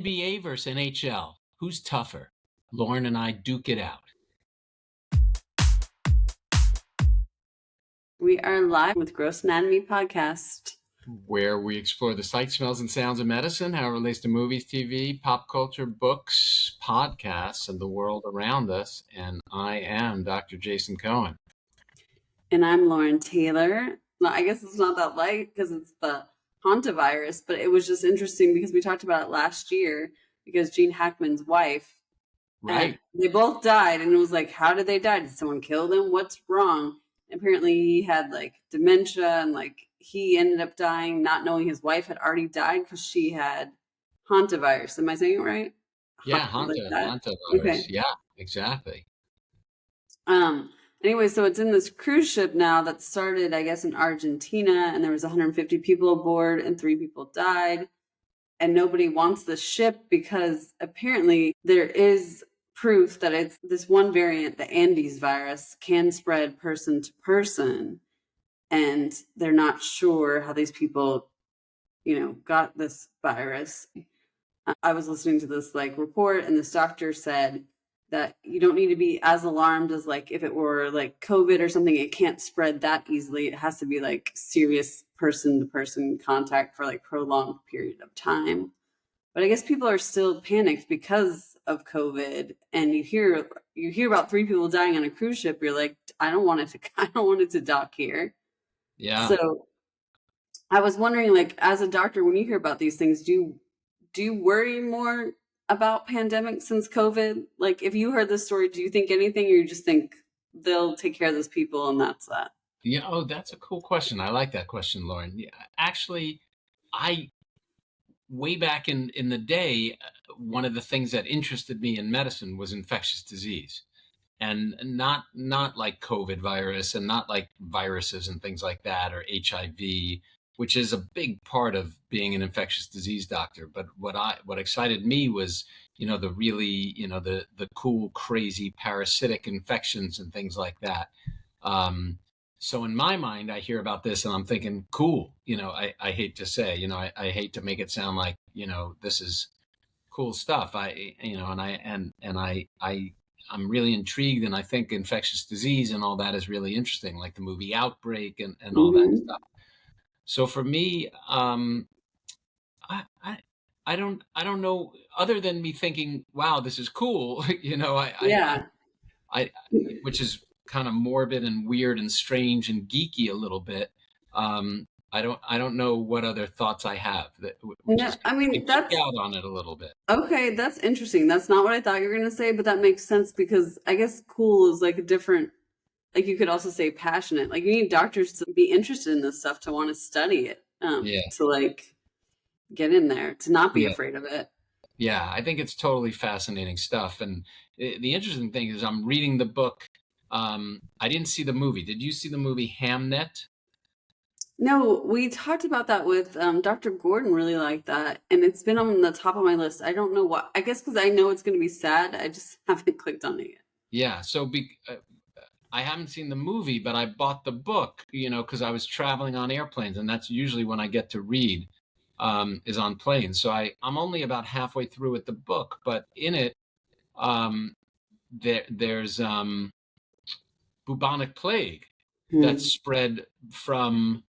NBA versus NHL. Who's tougher? Lauren and I duke it out. We are live with Gross Anatomy Podcast, where we explore the sights, smells, and sounds of medicine, how it relates to movies, TV, pop culture, books, podcasts, and the world around us. And I am Dr. Jason Cohen. And I'm Lauren Taylor. Well, I guess it's not that light because it's the hantavirus, but it was just interesting because we talked about it last year because Gene Hackman's wife, right? They both died, and it was like, how did they die? Did someone kill them? What's wrong? And apparently he had like dementia, and like he ended up dying not knowing his wife had already died because she had hantavirus. Am I saying it right? Yeah, hantavirus. Okay. Yeah, exactly. Anyway, so it's in this cruise ship now that started, I guess, in Argentina, and there was 150 people aboard and 3 people died. And nobody wants the ship because apparently there is proof that it's this one variant, the Andes virus, can spread person to person. And they're not sure how these people, got this virus. I was listening to this report, and this doctor said that you don't need to be as alarmed as if it were like COVID or something. It can't spread that easily. It has to be serious person to person contact for prolonged period of time. But I guess people are still panicked because of COVID, and you hear about 3 people dying on a cruise ship. You're like, I don't want it to dock here. Yeah. So I was wondering, as a doctor, when you hear about these things, do you worry more about pandemics since COVID? If you heard this story, do you think anything, or you just think they'll take care of those people and that's that? Yeah. Oh, that's a cool question. I like that question, Lauren. Yeah, actually, way back in the day, one of the things that interested me in medicine was infectious disease, and not like COVID virus, and not like viruses and things like that, or HIV, which is a big part of being an infectious disease doctor. But what excited me was, the really, the cool, crazy parasitic infections and things like that. So in my mind, I hear about this and I'm thinking, cool. I hate to say, I hate to make it sound like, this is cool stuff. I'm really intrigued, and I think infectious disease and all that is really interesting, like the movie Outbreak and all that stuff. So for me, I don't know, other than me thinking, wow, this is cool. Which is kind of morbid and weird and strange and geeky a little bit. I don't know what other thoughts I have. That's out on it a little bit. Okay, that's interesting. That's not what I thought you were going to say, but that makes sense because I guess cool is a different. You could also say passionate. You need doctors to be interested in this stuff, to want to study it, to get in there, to not be afraid of it. Yeah, I think it's totally fascinating stuff. And the interesting thing is I'm reading the book. I didn't see the movie. Did you see the movie Hamnet? No, we talked about that with Dr. Gordon. Really liked that, and it's been on the top of my list. I don't know what. I guess because I know it's going to be sad. I just haven't clicked on it yet. Yeah, so I haven't seen the movie, but I bought the book, because I was traveling on airplanes, and that's usually when I get to read, is on planes. So I'm only about halfway through with the book, but in it, there's bubonic plague that spread from,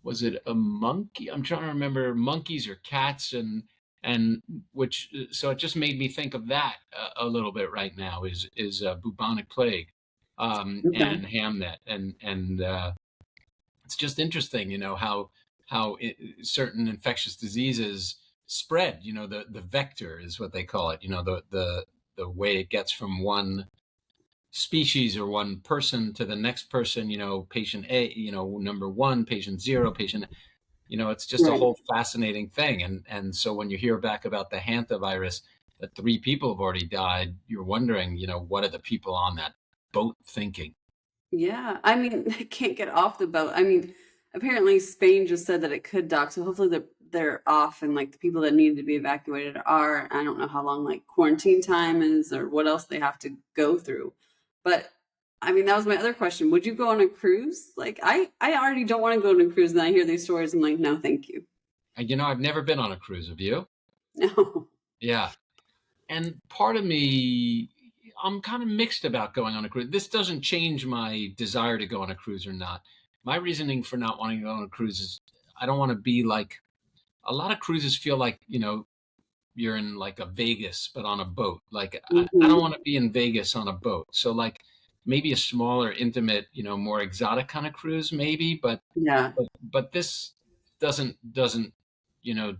was it a monkey? I'm trying to remember, monkeys or cats, and which, so it just made me think of that a little bit right now, is bubonic plague, and Hamnet, and it's just interesting, how certain infectious diseases spread. The vector is what they call it. The way it gets from one species or one person to the next person. Patient A, number 1, patient 0, patient. It's just a whole fascinating thing. And so when you hear back about the hantavirus, that 3 people have already died, you're wondering, what are the people on that boat thinking? Yeah, I mean, they can't get off the boat. I mean, apparently Spain just said that it could dock, so hopefully they're off, and the people that needed to be evacuated are. I don't know how long quarantine time is or what else they have to go through. But I mean, that was my other question. Would you go on a cruise? I already don't want to go on a cruise, and then I hear these stories. I'm like, no, thank you. I've never been on a cruise. Have you? No. Yeah. And part of me, I'm kind of mixed about going on a cruise. This doesn't change my desire to go on a cruise or not. My reasoning for not wanting to go on a cruise is I don't want to be like a lot of cruises feel like, you're in like a Vegas, but on a boat. Like I don't Hmm. want to be in Vegas on a boat. So like maybe a smaller, intimate, more exotic kind of cruise, maybe, Yeah. but this doesn't,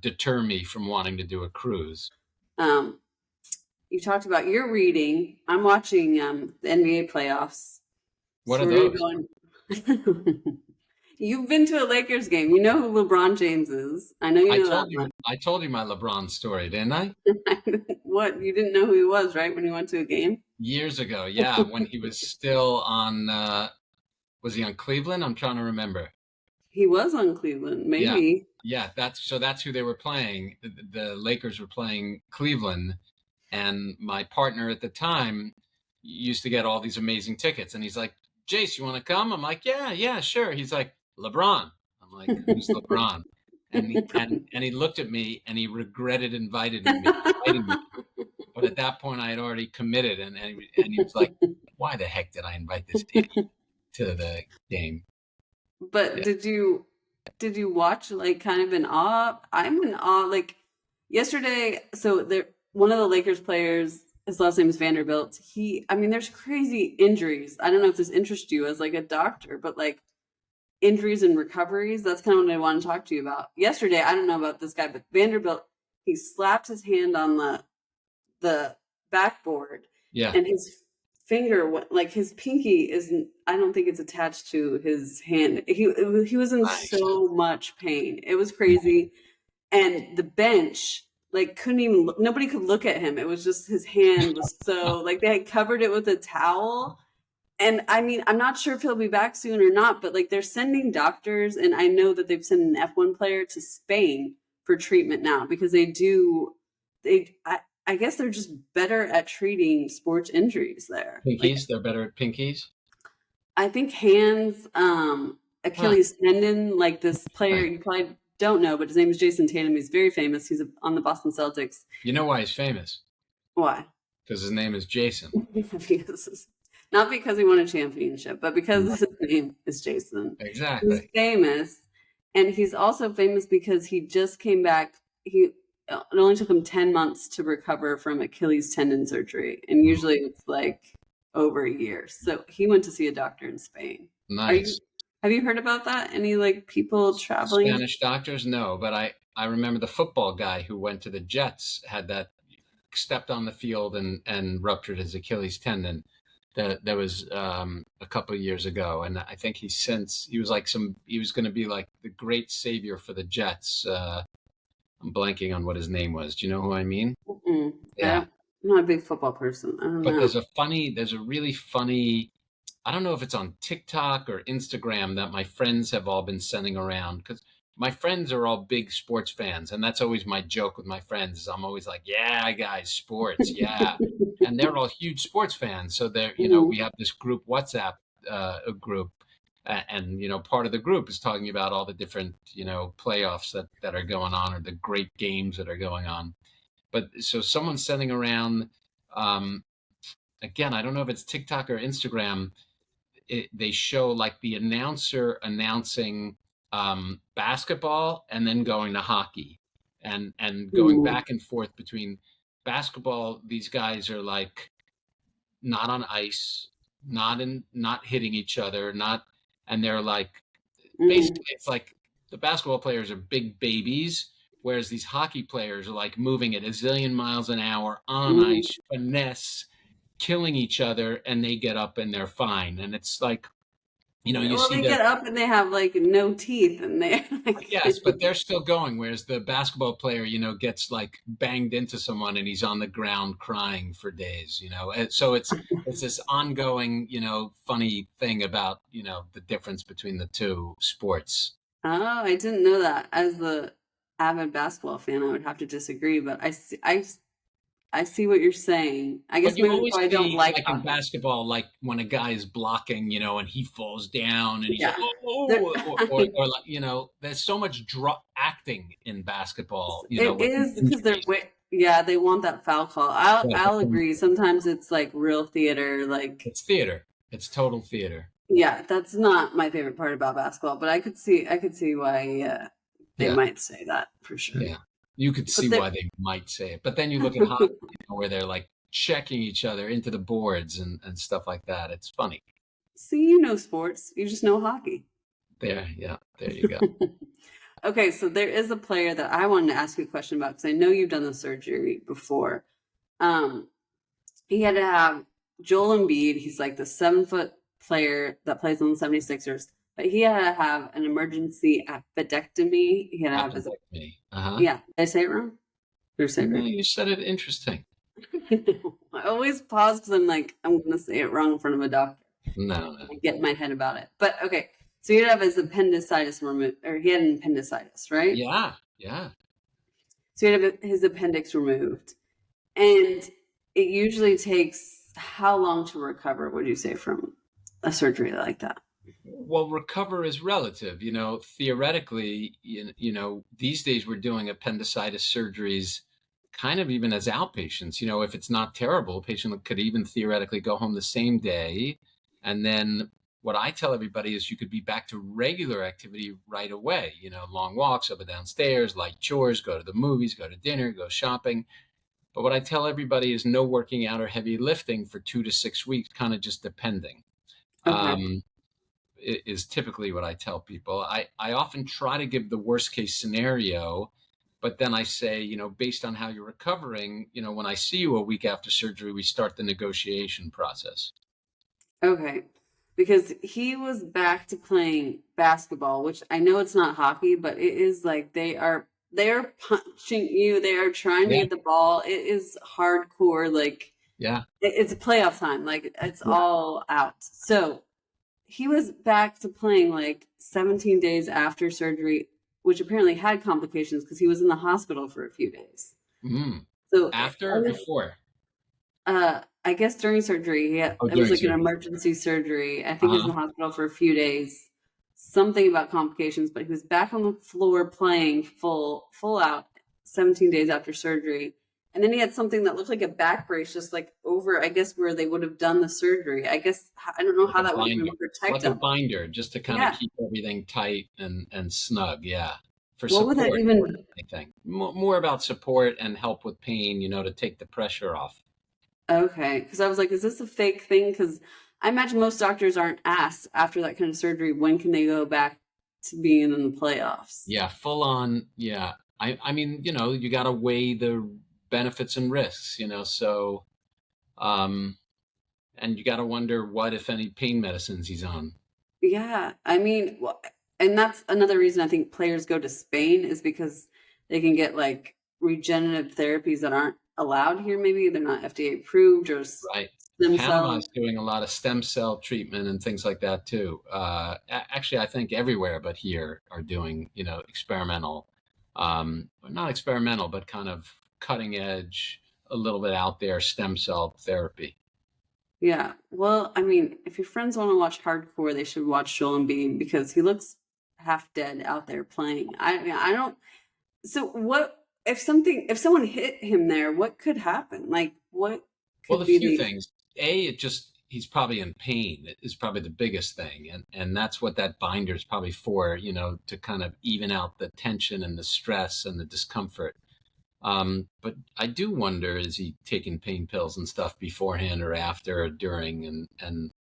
deter me from wanting to do a cruise. Um, you talked about your reading. I'm watching the NBA playoffs. What So are we're those? gonna go. You've been to a Lakers game. You know who LeBron James is. I know you know that much. I told you my LeBron story, didn't I? What? You didn't know who he was, right? When you went to a game? Years ago, yeah, when he was still on was he on Cleveland? I'm trying to remember. He was on Cleveland, Yeah. maybe. Yeah, that's who they were playing. The Lakers were playing Cleveland, and my partner at the time used to get all these amazing tickets, and he's like, "Jace, you want to come?" I'm like, "Yeah, yeah, sure." He's like, "LeBron." I'm like, "Who's LeBron?" And he looked at me and he regretted inviting me. But at that point, I had already committed, and he was like, "Why the heck did I invite this idiot to the game?" But Yeah. did you watch like kind of in awe? I'm in awe. Like yesterday, so there one of the Lakers players, his last name is Vanderbilt. I mean, there's crazy injuries. I don't know if this interests you as like a doctor, but like injuries and recoveries, that's kind of what I want to talk to you about. Yesterday, I don't know about this guy, but Vanderbilt, he slapped his hand on the backboard, Yeah. and his finger like his pinky isn't, I don't think it's attached to his hand. He was in Nice. so much pain, it was crazy. And the bench like couldn't even nobody could look at him. It was just his hand was so like they had covered it with a towel. And I mean, I'm not sure if he'll be back soon or not, but like they're sending doctors, and I know that they've sent an F1 player to Spain for treatment now because I guess they're just better at treating sports injuries there. Like Pinkies, they're better at pinkies. I think hands, Huh. Achilles tendon, like this player Right. you probably don't know, but his name is Jason Tatum. He's very famous. He's on the Boston Celtics. You know why he's famous? Why? Because his name is Jason. Because not because he won a championship, but because his name is Jason. He's Exactly. famous, and he's also famous because he just came back. It only took him 10 months to recover from Achilles tendon surgery, and Mm, usually it's like over a year. So he went to see a doctor in Spain. Are you? nice. Have you heard about that? Any like people traveling? Spanish doctors, no, but I remember the football guy who went to the Jets had that stepped on the field and ruptured his Achilles tendon. That was a couple of years ago, and I think he was like he was going to be like the great savior for the Jets. I'm blanking on what his name was. Do you know who I mean? Mm-mm. Yeah, I'm not a big football person. I don't but know. there's a really funny. I don't know if it's on TikTok or Instagram that my friends have all been sending around because my friends are all big sports fans, and that's always my joke with my friends. Is I'm always like, "Yeah, guys, sports, yeah," and they're all huge sports fans. So we Mhm. have this group WhatsApp group, and part of the group is talking about all the different playoffs that are going on or the great games that are going on. But so someone's sending around. Um, Again, I don't know if it's TikTok or Instagram. They show like the announcer announcing basketball and then going to hockey and going Mhm. back and forth between basketball. These guys are like not on ice, not hitting each other, not and they're like Mhm. basically it's like the basketball players are big babies, whereas these hockey players are like moving at a zillion miles an hour on Mhm. ice, finesse, killing each other, and they get up and they're fine. And it's like, you Well, see they the get up and they have like no teeth, and they're like, yes, but they're still going, whereas the basketball player, gets like banged into someone and he's on the ground crying for days. And so it's this ongoing, funny thing about, the difference between the two sports. oh, I didn't know that. As the avid basketball fan, I would have to disagree, but I see what you're saying. I But guess you maybe always I don't see, like like in hockey. basketball, like when a guy is blocking, and he falls down and he's like, Yeah, there, oh, or like, there's so much acting in basketball, it with the is because they're injuries. yeah, they want that foul call. I'll Right, I'll agree. Sometimes it's like real theater, like it's theater. It's total theater. yeah, that's not my favorite part about basketball, but I could see why they Yeah, might say that for sure. yeah. You could see But there why they might say it, but then you look at hockey, where they're like checking each other into the boards and stuff like that. It's funny. see, you know sports, you just know hockey. There, yeah, there you go. Okay, so there is a player that I wanted to ask you a question about because I know you've done the surgery before. Um, he had to have Joel Embiid. He's like the 7 foot player that plays on the 76ers, but he had to have an emergency appendectomy. He had to have his, Appendectomy. Uh-huh. yeah, did I say it wrong? Or say it No, right? you said it interesting. I always pause because I'm like, I'm going to say it wrong in front of a doctor. No, no. I get in my head about it. But okay, so he had to have his appendicitis removed, or he had an appendicitis, right? Yeah, yeah. So he had to have his appendix removed. And it usually takes how long to recover, would you say, from a surgery like that? Well, recover is relative. Theoretically, these days we're doing appendicitis surgeries kind of even as outpatients. If it's not terrible, a patient could even theoretically go home the same day. And then what I tell everybody is you could be back to regular activity right away, long walks up and down stairs, light chores, go to the movies, go to dinner, go shopping. But what I tell everybody is no working out or heavy lifting for 2 to 6 weeks, kind of just depending. Okay. Um, is typically what I tell people. I often try to give the worst case scenario, but then I say, based on how you're recovering, when I see you a week after surgery, we start the negotiation process. Okay. Because he was back to playing basketball, which I know it's not hockey, but it is like they are punching you, they are trying to Yeah, get the ball. It is hardcore, like yeah, it's a playoff time, like it's yeah. all out. So he was back to playing like 17 days after surgery, which apparently had complications because he was in the hospital for a few days. Mm. So After or before? I guess during surgery, Oh, it was during like an surgery. emergency surgery. I think he was in Uh-huh. the hospital for a few days. Something about complications, but he was back on the floor playing full out 17 days after surgery. And then he had something that looked like a back brace just like over, I guess, where they would have done the surgery. I guess I don't know Like how a that would binder. even protect Like a him. binder, just to kind of Yeah. keep everything tight and snug. Yeah. For What would that support, even I think. More about support and help with pain, to take the pressure off. Okay, because I was like, is this a fake thing? Because I imagine most doctors aren't asked after that kind of surgery, when can they go back to being in the playoffs? Yeah, full on. Yeah. I mean, you got to weigh the benefits and risks, um, and you got to wonder what, if any, pain medicines he's on. Yeah, I mean, well, and that's another reason I think players go to Spain is because they can get like regenerative therapies that aren't allowed here. Maybe they're not FDA approved or Right. stem Panama cell. is doing a lot of stem cell treatment and things like that too. Actually, I think everywhere but here are doing, experimental, not experimental, but kind of cutting edge, a little bit out there stem cell therapy. Yeah. Well, I mean, if your friends want to watch hardcore, they should watch Joel Embiid because he looks half dead out there playing. I mean, I don't. So what if someone hit him there, what could happen? Like what Well, could a be few the things. He's probably in pain is probably the biggest thing, and that's what that binder is probably for. To kind of even out the tension and the stress and the discomfort. But I do wonder, is he taking pain pills and stuff beforehand or after or during? And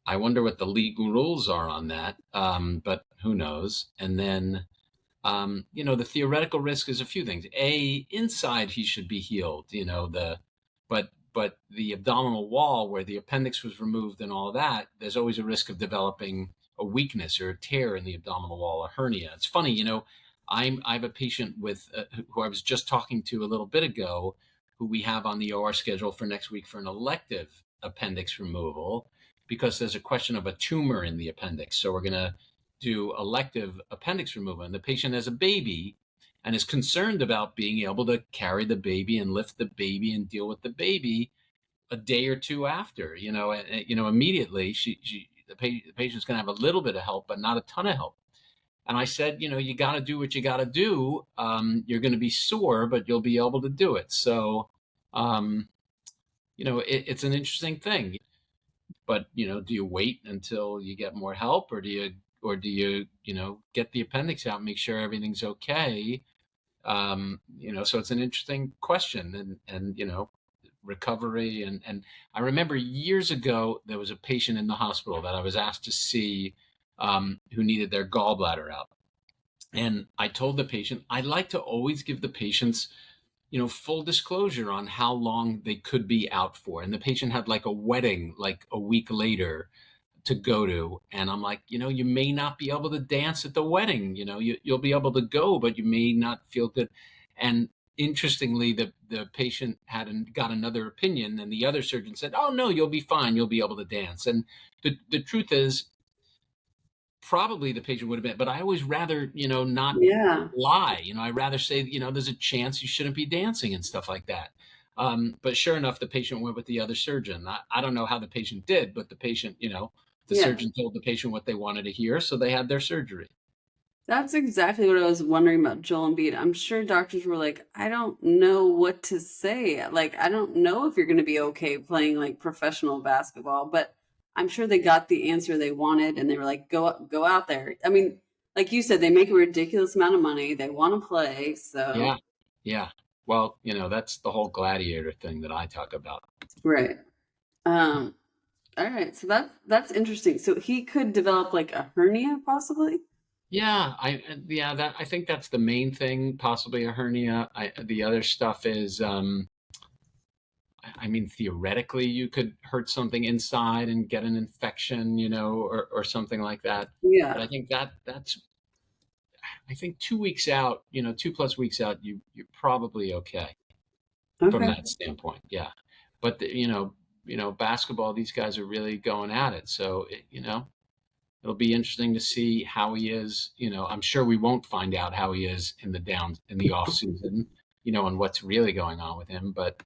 I wonder what the legal rules are on that. But who knows? And then, the theoretical risk is a few things. Inside he should be healed, but the abdominal wall where the appendix was removed and all that, there's always a risk of developing a weakness or a tear in the abdominal wall, a hernia. It's funny, I have a patient who I was just talking to a little bit ago, who we have on the OR schedule for next week for an elective appendix removal because there's a question of a tumor in the appendix. So we're going to do elective appendix removal. And the patient has a baby and is concerned about being able to carry the baby and lift the baby and deal with the baby a day or two after, immediately the patient's going to have a little bit of help, but not a ton of help. And I said, you got to do what you got to do. You're going to be sore, but you'll be able to do it. So, um, it's an interesting thing. But, do you wait until you get more help, or do you, get the appendix out and make sure everything's okay? So it's an interesting question, and recovery, and I remember years ago there was a patient in the hospital that I was asked to see, who needed their gallbladder out. And I told the patient I'd like to always give the patients, full disclosure on how long they could be out for. And the patient had like a wedding like a week later to go to. And I'm like, you may not be able to dance at the wedding. You'll be able to go, but you may not feel good. And interestingly, the patient got another opinion, and the other surgeon said, oh, no, you'll be fine. You'll be able to dance. And the truth is, probably the patient would have been, but I always rather, not Yeah. lie. I'd rather say, there's a chance you shouldn't be dancing and stuff like that. But sure enough, the patient went with the other surgeon. I don't know how the patient did, but the patient, the Yeah. surgeon told the patient what they wanted to hear, so they had their surgery. That's exactly what I was wondering about Joel Embiid. I'm sure doctors were like, I don't know what to say. Like, I don't know if you're going to be okay playing like professional basketball, but I'm sure they got the answer they wanted, and they were like, go out there. I mean, like you said, they make a ridiculous amount of money. They want to play, so Yeah, yeah. Well, that's the whole gladiator thing that I talk about. right. Um, all right, so that's interesting. So he could develop like a hernia, possibly. I think that's the main thing, possibly a hernia. The other stuff is, I mean, theoretically, you could hurt something inside and get an infection, or something like that. But Yeah. I think I think 2 weeks out, 2+ weeks out, you're probably okay from Okay. that standpoint. Yeah. But basketball, these guys are really going at it. So, it'll be interesting to see how he is. I'm sure we won't find out how he is in the off season, and what's really going on with him. But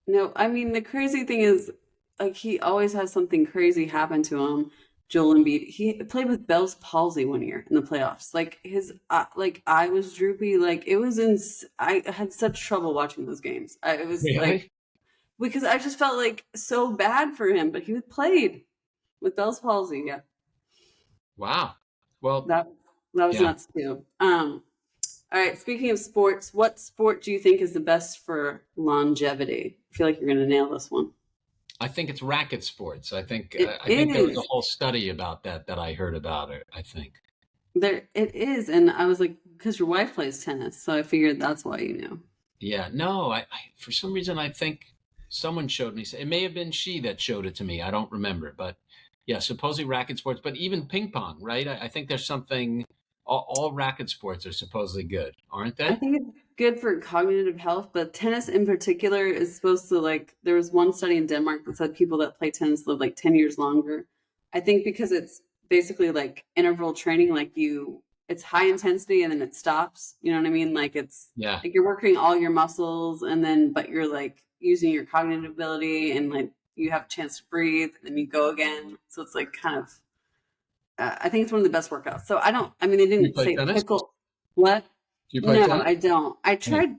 No, I mean the crazy thing is, like he always has something crazy happen to him. Joel Embiid, he played with Bell's palsy one year in the playoffs. Like his, like eye was droopy. Like it was in. I had such trouble watching those games. It was like really, because I just felt like so bad for him. But he played with Bell's palsy. Yeah, wow. Well, that that was yeah, nuts too. All right. Speaking of sports, what sport do you think is the best for longevity? I feel like you're going to nail this one. I think it's racket sports. It I think there was a is. whole study about that I heard about it. I think. There it is, and I was like, because your wife plays tennis, so I figured that's why you knew. Yeah, no, for some reason I think someone showed me. It may have been she that showed it to me. I don't remember, but yeah, supposedly racket sports, but even ping pong, right? I think there's something. All racket sports are supposedly good, aren't I they? think it's good for cognitive health, but tennis in particular is supposed to like. There was one study in Denmark that said people that play tennis live like 10 years longer. I think because it's basically like interval training, like it's high intensity and then it stops. You know what I mean? Like it's Yeah. like you're working all your muscles, and then but you're like using your cognitive ability, and like you have a chance to breathe, and then you go again. So it's like kind of I think it's one of the best workouts. So I don't. I mean, they Do you didn't play say tennis? Do pickle. What? you play No, tennis? I don't. I Yeah. tried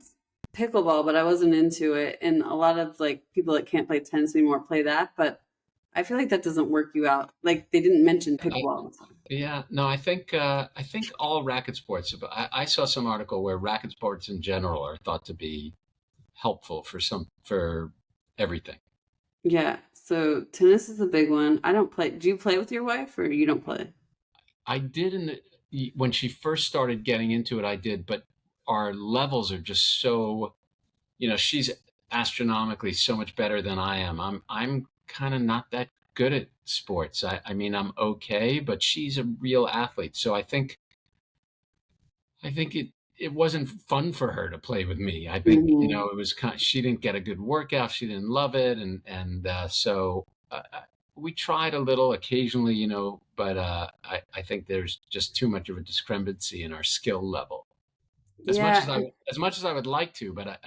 pickleball, but I wasn't into it. And a lot of like people that can't play tennis anymore play that, but I feel like that doesn't work you out. Like they didn't mention pickleball. Yeah, no, I think all racket sports. But I saw some article where racket sports in general are thought to be helpful for everything. Yeah. So tennis is a big one. I don't play. Do you play with your wife or you don't play? I did when she first started getting into it, I did, but our levels are just so, she's astronomically so much better than I am. I'm kind of not that good at sports. I mean, I'm okay, but she's a real athlete. So I think it wasn't fun for her to play with me. I think, Hmm. it was she didn't get a good workout. She didn't love it. So we tried a little occasionally, but I think there's just too much of a discrepancy in our skill level. Yeah. As much as I would like to, but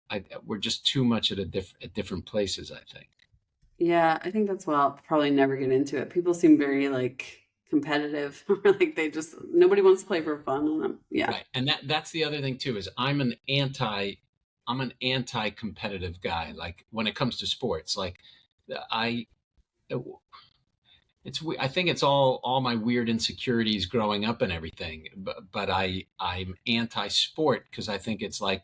I, we're just too much at different places, I think. Yeah. I think that's why I'll probably never get into it. People seem very like competitive, or like nobody wants to play for fun. And yeah. Right. And that's the other thing too, is I'm an anti-competitive guy. Like when it comes to sports, like I, I think it's all my weird insecurities growing up and everything. But I'm anti-sport because I think it's like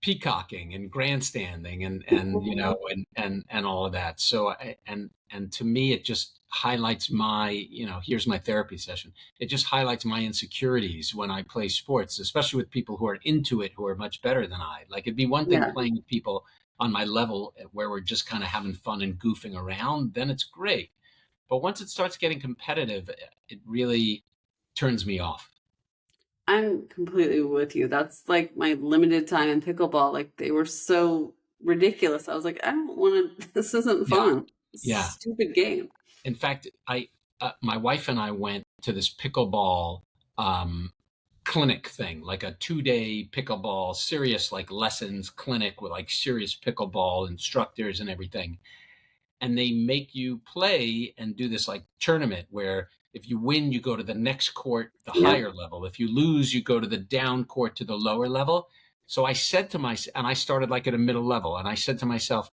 peacocking and grandstanding and and all of that. So and to me it just highlights my, here's my therapy session. It just highlights my insecurities when I play sports, especially with people who are into it, who are much better than I. Like it'd be one thing Yeah. playing with people on my level where we're just kind of having fun and goofing around, then it's great. But once it starts getting competitive, it really turns me off. I'm completely with you. That's like my limited time in pickleball. Like they were so ridiculous. I was like, I don't want to. This isn't Yeah. fun. Yeah. Stupid game. In fact, my wife and I went to this pickleball clinic thing, like a 2-day pickleball, serious like lessons clinic with like serious pickleball instructors and everything. And they make you play and do this like tournament where if you win, you go to the next court, the Yeah. higher level. If you lose, you go to the down court to the lower level. So I said to myself, and I started like at a middle level, and I said to myself,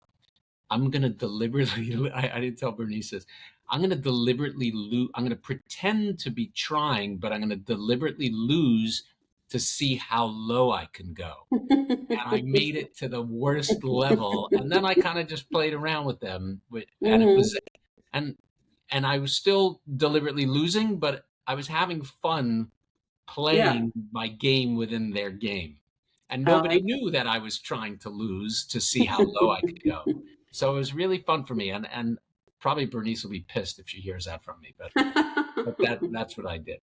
I'm going to deliberately, I didn't tell Bernice this, I'm going to deliberately lose. I'm going to pretend to be trying, but I'm going to deliberately lose to see how low I can go. And I made it to the worst level. And then I kind of just played around with them. And it was, and, and I was still deliberately losing, but I was having fun playing my game within their game. And nobody knew that I was trying to lose to see how low I could go. So it was really fun for me. And probably Bernice will be pissed if she hears that from me, but that's what I did.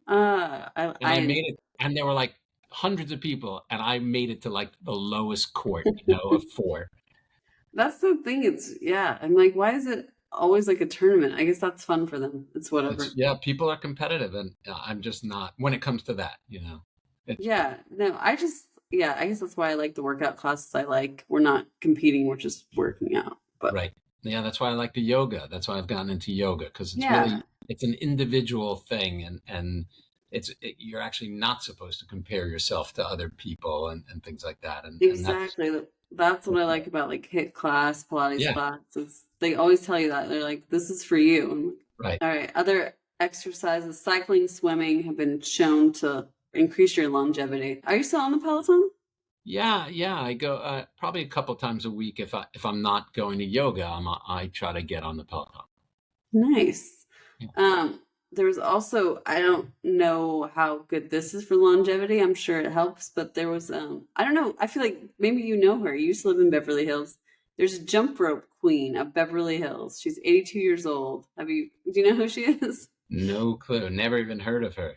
I made it, and there were like hundreds of people, and I made it to like the lowest court, of 4. That's the thing. I'm like, why is it always like a tournament? I guess that's fun for them. It's whatever. People are competitive, and I'm just not when it comes to that, No, I guess that's why I like the workout classes I like. We're not competing, we're just working out. But right. Yeah, that's why I like the yoga. That's why I've gotten into yoga, because it's yeah. really, it's an individual thing, and you're actually not supposed to compare yourself to other people and things like that. And exactly. That's what I like about like HIIT class, Pilates class. They always tell you that. They're like, this is for you. Right. All right. Other exercises, cycling, swimming have been shown to increase your longevity. Are you still on the Peloton? Yeah. I go probably a couple times a week. If I'm not going to yoga, I try to get on the Peloton. Nice. Yeah. There was also, I don't know how good this is for longevity. I'm sure it helps, but there was, I don't know. I feel like maybe you know her. You used to live in Beverly Hills. There's a jump rope queen of Beverly Hills. She's 82 years old. Do you know who she is? No clue. Never even heard of her.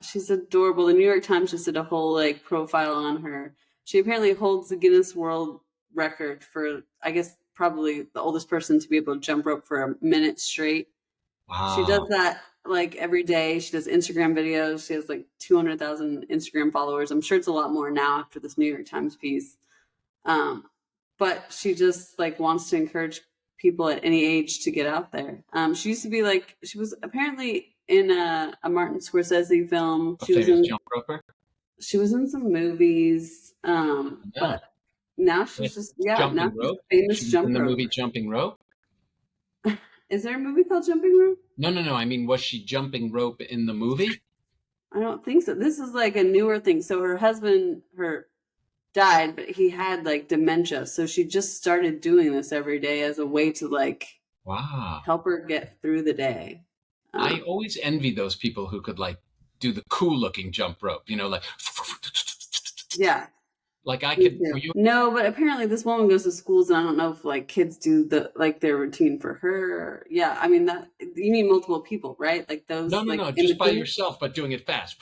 She's adorable. The New York Times just did a whole like profile on her. She apparently holds the Guinness World Record for, I guess, probably the oldest person to be able to jump rope for a minute straight. Wow. She does that like every day. She does Instagram videos. She has like 200,000 Instagram followers. I'm sure it's a lot more now after this New York Times piece. But she just like wants to encourage people at any age to get out there. She used to be like, she was apparently in a Martin Scorsese film. She was in Jump Roper. She was in some movies. But now she's just Jumping Rope. Famous She's jump in the rope. movie Jumping Rope. Is there a movie called Jumping Rope? No. I mean, was she jumping rope in the movie? I don't think so. This is like a newer thing. So her husband, died, but he had like dementia. So she just started doing this every day as a way to like, help her get through the day. I always envy those people who could like do the cool looking jump rope, like. Yeah. Like I could. No, but apparently this woman goes to schools, and I don't know if like kids do their routine for her. Yeah, I mean that you need multiple people, right? Like those. No, just by yourself, but doing it fast.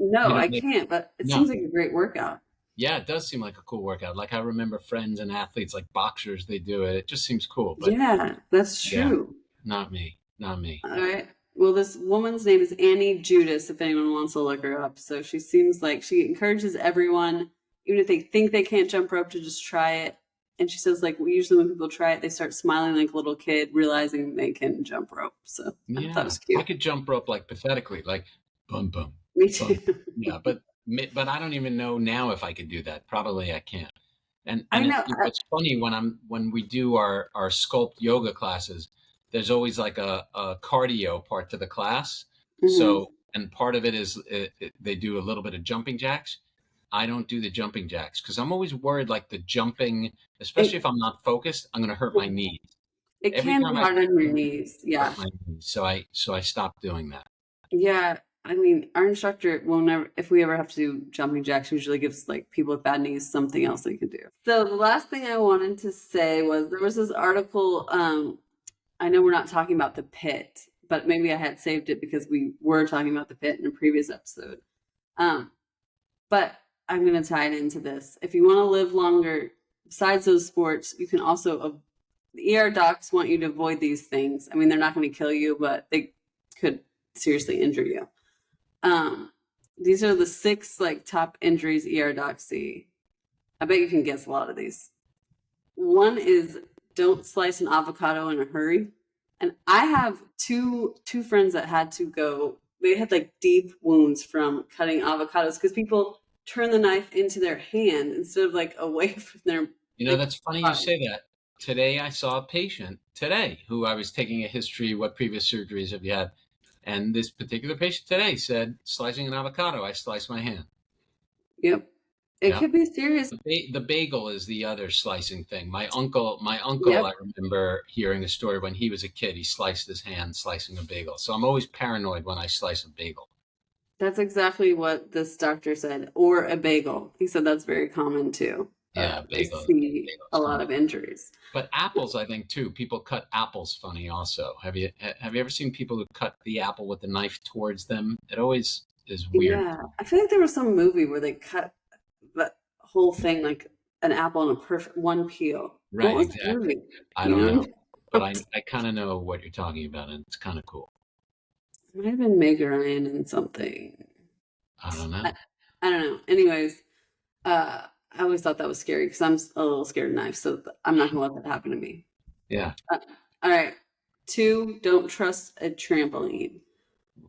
No, I can't. But it seems like a great workout. Yeah, it does seem like a cool workout. Like I remember friends and athletes, like boxers, they do it. It just seems cool. But yeah, that's true. Yeah, not me. All right. Well, this woman's name is Annie Judas, if anyone wants to look her up. So she seems like she encourages everyone, even if they think they can't jump rope, to just try it. And she says, like, usually when people try it, they start smiling like a little kid, realizing they can jump rope. So I thought it Yeah, was I cute. could jump rope like pathetically, like bum bum Me bum. too. Yeah, but I don't even know now if I could do that. Probably I can't. I And know. it's funny when we do our sculpt yoga classes, there's always like a cardio part to the class. Mhm. So and part of it is they do a little bit of jumping jacks. I don't do the jumping jacks because I'm always worried like the jumping, especially It if I'm not focused, I'm going to hurt my knees. it Every can be time I hard on your knees. hurt Yeah. my knees, so I stopped doing that. Yeah. I mean, our instructor will never, if we ever have to do jumping jacks, usually gives like people with bad knees something else they can do. So the last thing I wanted to say was there was this article. I know we're not talking about the pit, but maybe I had saved it because we were talking about the pit in a previous episode. Um, but I'm going to tie it into this. If you want to live longer, besides those sports, you can also, the ER docs want you to avoid these things. I mean, they're not going to kill you, but they could seriously injure you. These are the 6 like top injuries ER docs see. I bet you can guess a lot of these. One is don't slice an avocado in a hurry. And I have two friends that had to go. They had like deep wounds from cutting avocados because people turn the knife into their hand instead of like away from their like That's funny you body. say that. Today I saw a patient today who I was taking a history, what previous surgeries have you had? And this particular patient today said, slicing an avocado, I sliced my hand. Yep. It Yeah. could be serious. The bagel is the other slicing thing. My uncle, I Yep. remember hearing a story when he was a kid, he sliced his hand slicing a bagel. So I'm always paranoid when I slice a bagel. That's exactly what this doctor said. Or a bagel. He said that's very common too. Yeah, To bagel. see a Bagel's lot common. of injuries. But apples, I think too. People cut apples funny also. Have you ever seen people who cut the apple with the knife towards them? It always is weird. Yeah. I feel like there was some movie where they cut the whole thing like an apple in a perfect one peel. What Right, was the exactly. movie? I You don't know, but know? I kind of know what you're talking about, and it's kind of cool. It might have been Meg Ryan and something. I don't know. I, I don't know. Anyways, I always thought that was scary because I'm a little scared of knives, so I'm not gonna let that happen to me. Yeah. All right. 2, don't trust a trampoline.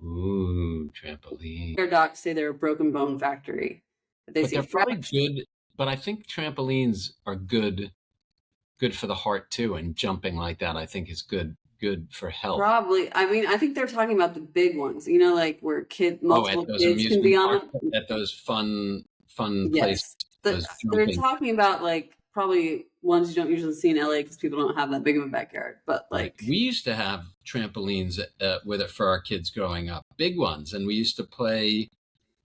Ooh, trampoline. Our docs say they're a broken bone factory. They But see they're probably fractures. good. But I think trampolines are good for the heart too, and jumping like that, I think is good for health. Probably. I mean, I think they're talking about the big ones. You know, like where Oh, at multiple those kids can be amusement on parks, them. at those fun places, Yes. those They're jumping. talking about like probably ones you don't usually see in LA because people don't have that big of a backyard. But Right. like, We used to have trampolines with it for our kids growing up, big ones, and we used to play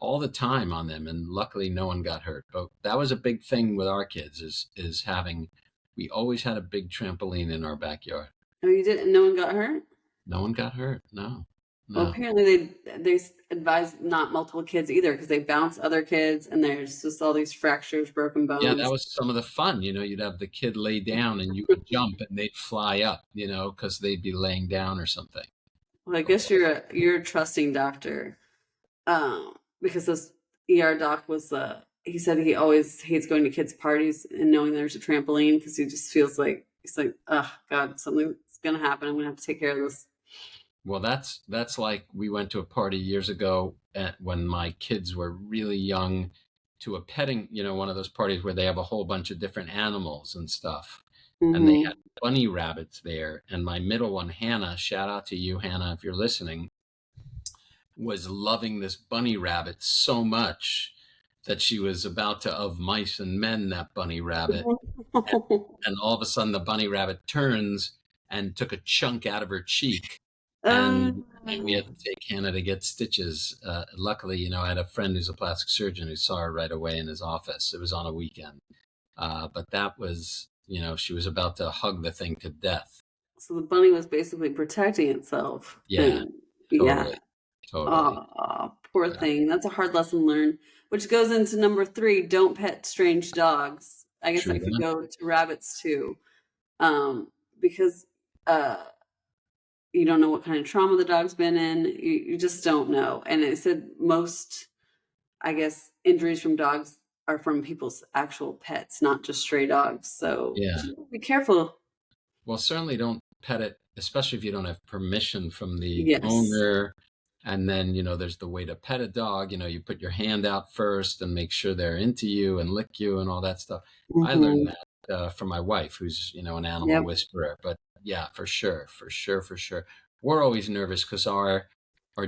all the time on them. And luckily, no one got hurt. But that was a big thing with our kids is having. We always had a big trampoline in our backyard. oh, you didn't? No one got hurt? No one got hurt. No, Well, no. apparently they advise not multiple kids either because they bounce other kids and there's just all these fractures, broken Yeah, that bones. was some of the fun. You'd have the kid lay down and you would jump and they'd fly up. Because they'd be laying down or something. Well, I guess you're a trusting doctor, because this ER doc was he said he always hates going to kids' parties and knowing there's a trampoline because he just feels like he's like, oh God, something's gonna happen. I'm gonna have to take care of this. Well, that's like we went to a party years ago when my kids were really young to a petting, one of those parties where they have a whole bunch of different animals and stuff. And they Mm-hmm. had bunny rabbits there. And my middle one, Hannah, shout out to you, Hannah, if you're listening, was loving this bunny rabbit so much that she was about to of mice and men that bunny rabbit. And all of a sudden the bunny rabbit turns and took a chunk out of her cheek. And we had to take Hannah to get stitches. Luckily, I had a friend who's a plastic surgeon who saw her right away in his office. It was on a weekend. But that was, she was about to hug the thing to death. So the bunny was basically protecting itself. Yeah, And, yeah. totally. Oh, poor Yeah. thing. That's a hard lesson learned, which goes into number 3, don't pet strange dogs. I guess True that could that. go to rabbits too. Because you don't know what kind of trauma the dog's been in. You just don't know. And it said most, I guess, injuries from dogs are from people's actual pets, not just stray dogs. So Yeah. just be careful. Well, certainly don't pet it, especially if you don't have permission from the Yes. owner. And then, there's the way to pet a dog. You put your hand out first and make sure they're into you and lick you and all that stuff. I learned Hmm. that from my wife, who's, an animal Yep. whisperer. But yeah, for sure, for sure, for sure. We're always nervous because our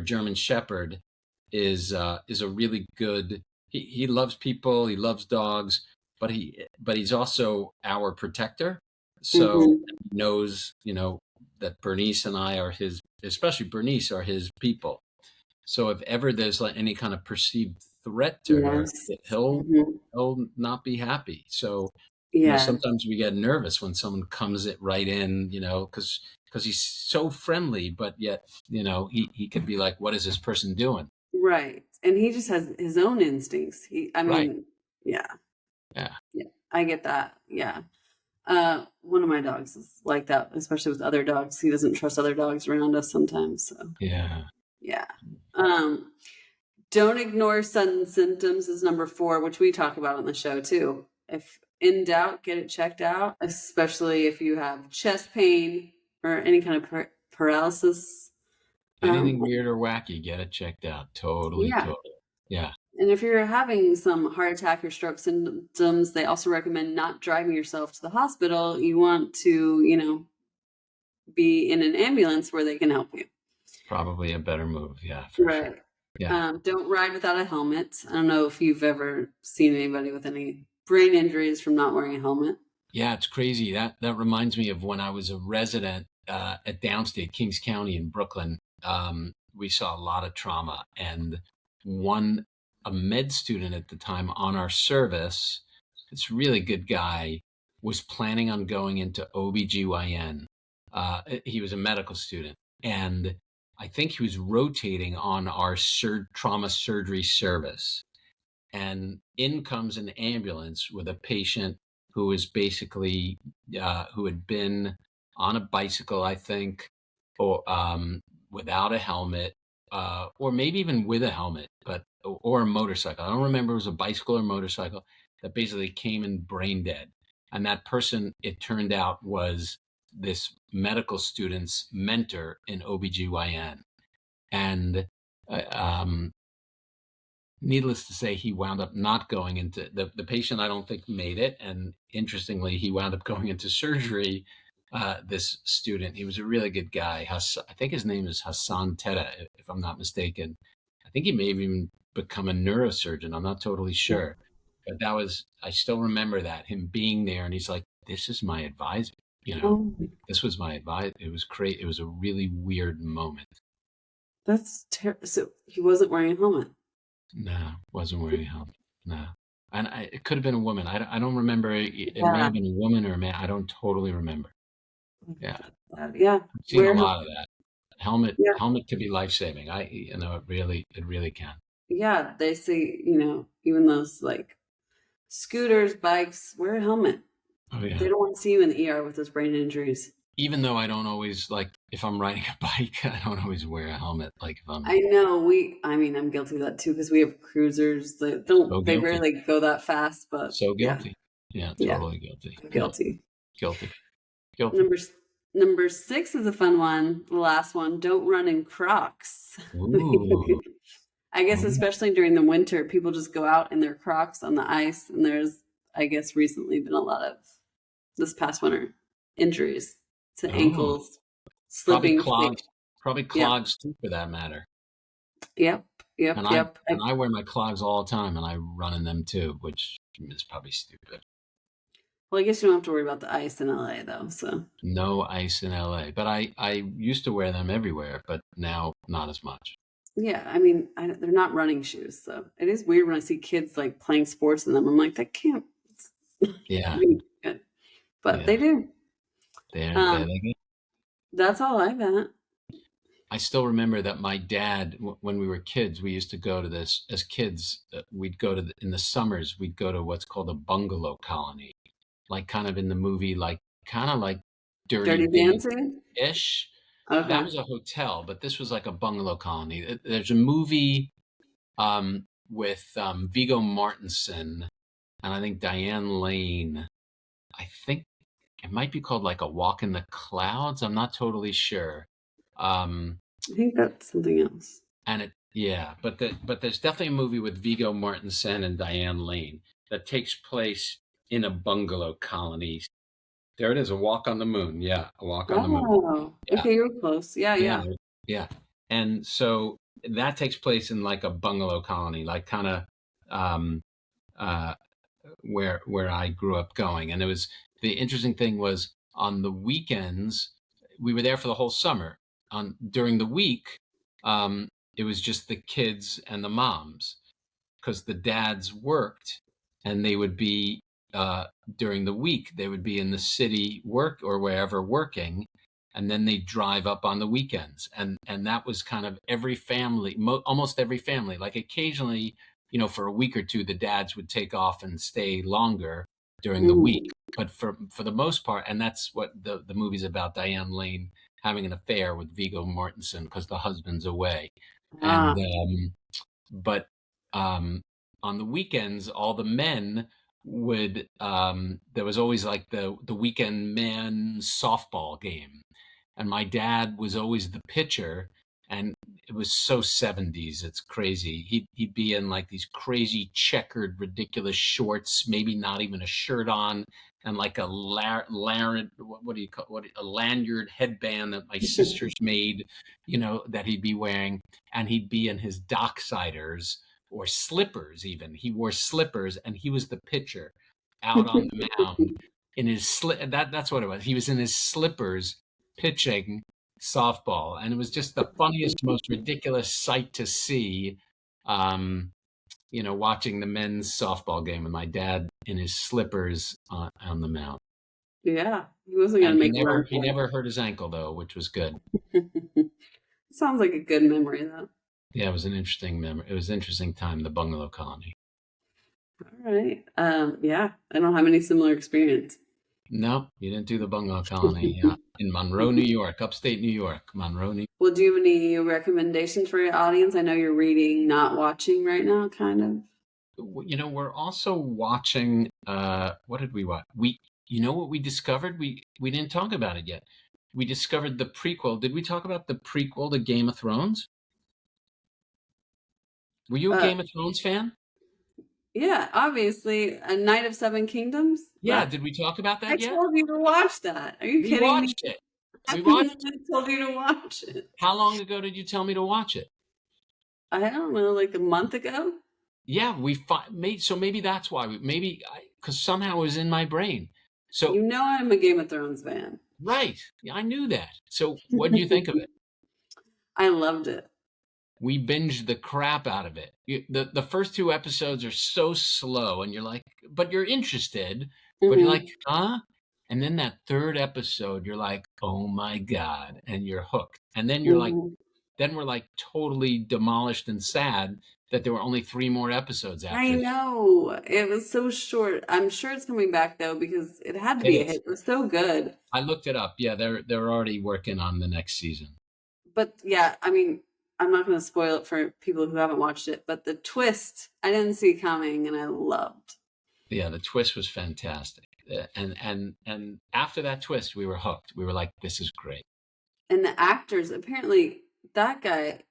German Shepherd is a really good. He loves people. He loves dogs, but he's also our protector. So Hmm. he knows, that Bernice and I are his, especially Bernice, are his people. So if ever there's like any kind of perceived threat to her, Yes. he'll Hmm. he'll not be happy. So, Yeah. sometimes we get nervous when someone comes it right in, because he's so friendly, but yet, he could be like, what is this person doing? Right. And he just has his own instincts. I Right. mean, yeah. Yeah. Yeah. I get that. Yeah. One of my dogs is like that, especially with other dogs. He doesn't trust other dogs around us sometimes. So Yeah. yeah. Um, don't ignore sudden symptoms is number 4, which we talk about on the show too. If in doubt, get it checked out, especially if you have chest pain or any kind of paralysis. Anything Um, weird or wacky, get it checked out. Totally, yeah. totally. Yeah. And if you're having some heart attack or stroke symptoms, they also recommend not driving yourself to the hospital. You want to, be in an ambulance where they can help you. Probably a better move. Yeah, for sure. Right. Yeah. Don't ride without a helmet. I don't know if you've ever seen anybody with any brain injuries from not wearing a helmet. Yeah, it's crazy. That reminds me of when I was a resident at Downstate, Kings County in Brooklyn. We saw a lot of trauma, and a med student at the time on our service, this really good guy, was planning on going into OBGYN. He was a medical student, and I think he was rotating on our trauma surgery service. And in comes an ambulance with a patient who is basically who had been on a bicycle, I think, or without a helmet, or maybe even with a helmet, but or a motorcycle. I don't remember if it was a bicycle or motorcycle that basically came in brain dead. And that person, it turned out, was this medical student's mentor in OBGYN. And uh, um, needless to say, he wound up not going into the patient. I don't think made it, and interestingly, he wound up going into surgery. This student, he was a really good guy. I think his name is Hassan Teta, if I'm not mistaken. I think he may have even become a neurosurgeon. I'm not totally sure, but I still remember that him being there, and he's like, "This is my advisor." Oh, This was my advice. It was great. It was a really weird moment. that's terrible. So he wasn't wearing a helmet. No, wasn't wearing a helmet. No. And it could have been a woman. I don't remember. It may Yeah. have been a woman or a man. I don't totally remember. Yeah. Yeah. I've seen a Wear a lot helmet. of that. Helmet Yeah. helmet could be life-saving. It really can. Yeah. They say, even those like scooters, bikes, wear a helmet. Oh They yeah. don't want to see you in the ER with those brain injuries. Even though I don't always like if I'm riding a bike, I don't always wear a helmet. Like if I'm I know I'm guilty of that too because we have cruisers that so they guilty. rarely go that fast, but So yeah, guilty. Yeah, yeah, totally guilty. I'm Yeah, guilty. guilty. Guilty. Number number 6 is a fun one. The last one, don't run in Crocs. Ooh. I guess Ooh. especially during the winter, people just go out in their Crocs on the ice, and there's, I guess, recently been a lot of this past winter injuries to Oh. ankles, Probably slipping feet. clogs. Probably Yep, clogs too, for that matter. yep, yep, And I yep. and I wear my clogs all the time, and I run in them too, which is probably stupid. Well, I guess you don't have to worry about the ice in LA though. So No ice in LA, but I used to wear them everywhere, but now not as much. yeah, they're not running shoes, so it is weird when I see kids like playing sports in them. I'm like, that can't Yeah, be good, but yeah, they do. there Um, they go. that's all I got. I still remember that my dad, when we were kids, we used to go to this as kids. We'd go to in the summers. We'd go to what's called a bungalow colony, like kind of in the movie, like kind of like Dirty Dirty Dancing Dancing. ish. That Okay. was a hotel, but this was like a bungalow colony. There's a movie with Viggo Mortensen. and I think Diane Lane, I think it might be called like A Walk in the Clouds. I'm not totally sure. Um, I think that's something else. and it, yeah, but there's definitely a movie with Viggo Mortensen and Diane Lane that takes place in a bungalow colony. There it is, A Walk on the Moon. Yeah, A Walk on the Moon. Oh, Yeah, okay, you're close. Yeah, yeah, yeah. yeah. And so that takes place in like a bungalow colony, like kind of um, uh, where I grew up going. And it was the interesting thing was on the weekends we were there for the whole summer. On during the week, it was just the kids and the moms because the dads worked, and they would be uh, during the week they would be in the city work or wherever working, and then they drive up on the weekends, and that was kind of every family, almost every family. Like occasionally, for a week or two, the dads would take off and stay longer during the week, Mm. but for the most part, and that's what the movie's about: Diane Lane having an affair with Viggo Mortensen because the husband's away, Ah. and but um, on the weekends, all the men would there was always like the weekend man softball game, and my dad was always the pitcher, and it was so 70s, it's crazy. He'd be in like these crazy checkered ridiculous shorts, maybe not even a shirt on, and like a what do you call what a lanyard headband that my sisters made, that he'd be wearing, and he'd be in his docksiders or slippers. Even he wore slippers, and he was the pitcher out on the mound in his that's what it was. He was in his slippers pitching softball, and it was just the funniest, most ridiculous sight to see. Watching the men's softball game with my dad in his slippers on the mound. Yeah, he wasn't And gonna he make a never run he for never hurt his ankle though, which was good. it. Sounds like a good memory, though. Yeah, it was an interesting memory. It was an interesting time, the bungalow colony. All right. Yeah, I don't have any similar experience. No, you didn't do the bungalow colony. Yeah, in Monroe, New York, upstate New York, Monroe, New Well, do you have any recommendations for your audience? I know you're reading, not watching right now, kind of. We're also watching. What did we watch? What we discovered? We didn't talk about it yet. We discovered the prequel. Did we talk about the prequel to Game of Thrones? Were you a Uh, Game of Thrones fan? yeah, obviously, A Night of Seven Kingdoms. Yeah. Did we talk about I that yet? told you to watch that. Are you We kidding me? watched it. I We watched it. told you to watch it. How long ago did you tell me to watch it? I don't know, like a month ago. Yeah, so maybe that's why because somehow it was in my brain. So You know I'm a Game of Thrones fan. right, yeah, I knew that. So what did you think of it? I loved it. We binged the crap out of it. The first two episodes are so slow, and you're like, but you're interested, but you're like, Mhm. huh? And then that third episode, you're like, oh my God, and you're hooked. And then Mhm. we're like totally demolished and sad that there were only three more episodes I after that. know. It was so short. I'm sure it's coming back though because it had to It be a is. hit. It was so good. I looked it up. Yeah, they're already working on the next season. But yeah, I mean, I'm not going to spoil it for people who haven't watched it, but the twist I didn't see coming and I loved. Yeah, the twist was fantastic. And after that twist, we were hooked. We were like, this is great. And the actors, apparently that guy,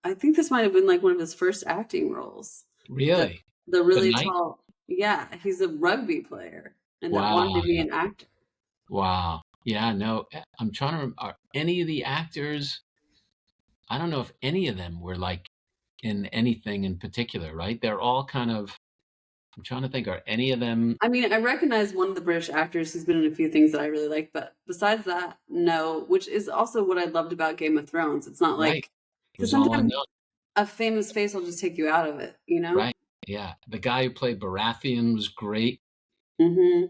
I think this might have been like one of his first acting roles. The Really? the The really night? tall, yeah, he's a rugby player and that wanted Wow. to be an actor. Wow. Yeah, no, I'm trying to remember, are any of the actors, I don't know if any of them were like in anything in particular, right? They're all kind of, I'm trying to think, are any of them, I mean, I recognize one of the British actors who's been in a few things that I really like, but besides that, no, which is also what I loved about Game of Thrones. It's not right? like, It because was all sometimes unknown, a famous face will just take you out of it, you know? right? Yeah. The guy who played Baratheon was great, Hmm.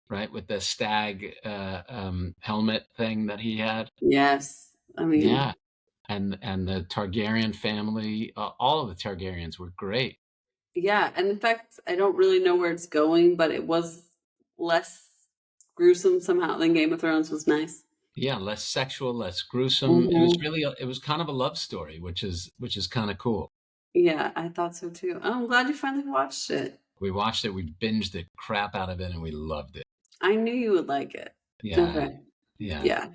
right? With the stag helmet thing that he had. Yes. I mean, Yeah. And the Targaryen family, all of the Targaryens were great. yeah. And in fact, I don't really know where it's going, but it was less gruesome somehow than Game of Thrones was nice. Yeah, less sexual, less gruesome. It was Hmm. really it was kind of a love story, which is kind of cool. Yeah, I thought so too. Oh, I'm glad you finally watched it. We watched it. We binged the crap out of it, and we loved it. I knew you would like it. Yeah. Okay. Yeah.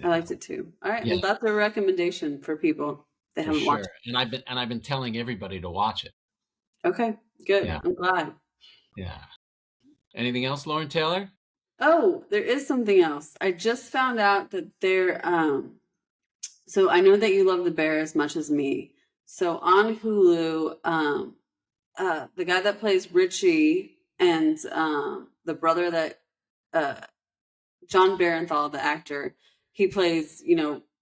I liked it too. All right. Yeah. Well, that's a recommendation for people that haven't watched it. And I've been telling everybody to watch it. Okay. Good. Yeah. I'm glad. Yeah. Anything else, Lauren Taylor? Oh, there is something else. I just found out that there so I know that you love The Bear as much as me. So on Hulu, the guy that plays Richie and the brother that John Barenthal, the actor, he plays,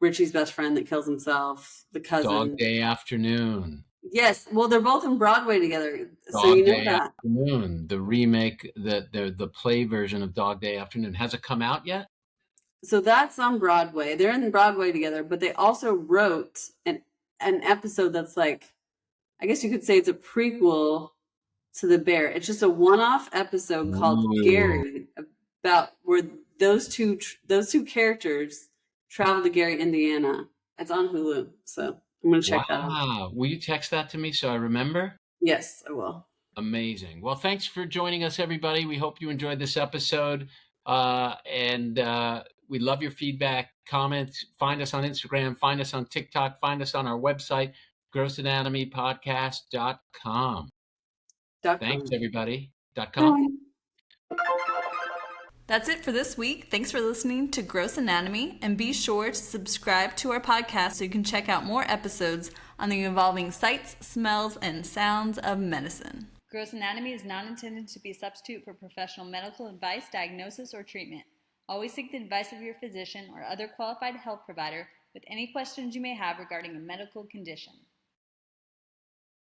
Richie's best friend that kills himself, the cousin. Dog Day Afternoon. Yes, well, they're both in Broadway together, so Dog you know Day that. Afternoon, the remake, the play version of Dog Day Afternoon. Has it come out yet? So that's on Broadway. They're in Broadway together, but they also wrote an episode that's like, I guess you could say it's a prequel to The Bear. It's just a one-off episode called Gary, about where those two characters travel to Gary, Indiana. It's on Hulu, so I'm gonna check that out. Wow, will you text that to me so I remember? Yes, I will. Amazing. Well, thanks for joining us, everybody. We hope you enjoyed this episode, and we love your feedback, comments. Find us on Instagram, find us on TikTok, find us on our website, grossanatomypodcast.com. Thanks, everybody. .com. That's it for this week. Thanks for listening to Gross Anatomy, and be sure to subscribe to our podcast so you can check out more episodes on the evolving sights, smells, and sounds of medicine. Gross Anatomy is not intended to be a substitute for professional medical advice, diagnosis, or treatment. Always seek the advice of your physician or other qualified health provider with any questions you may have regarding a medical condition.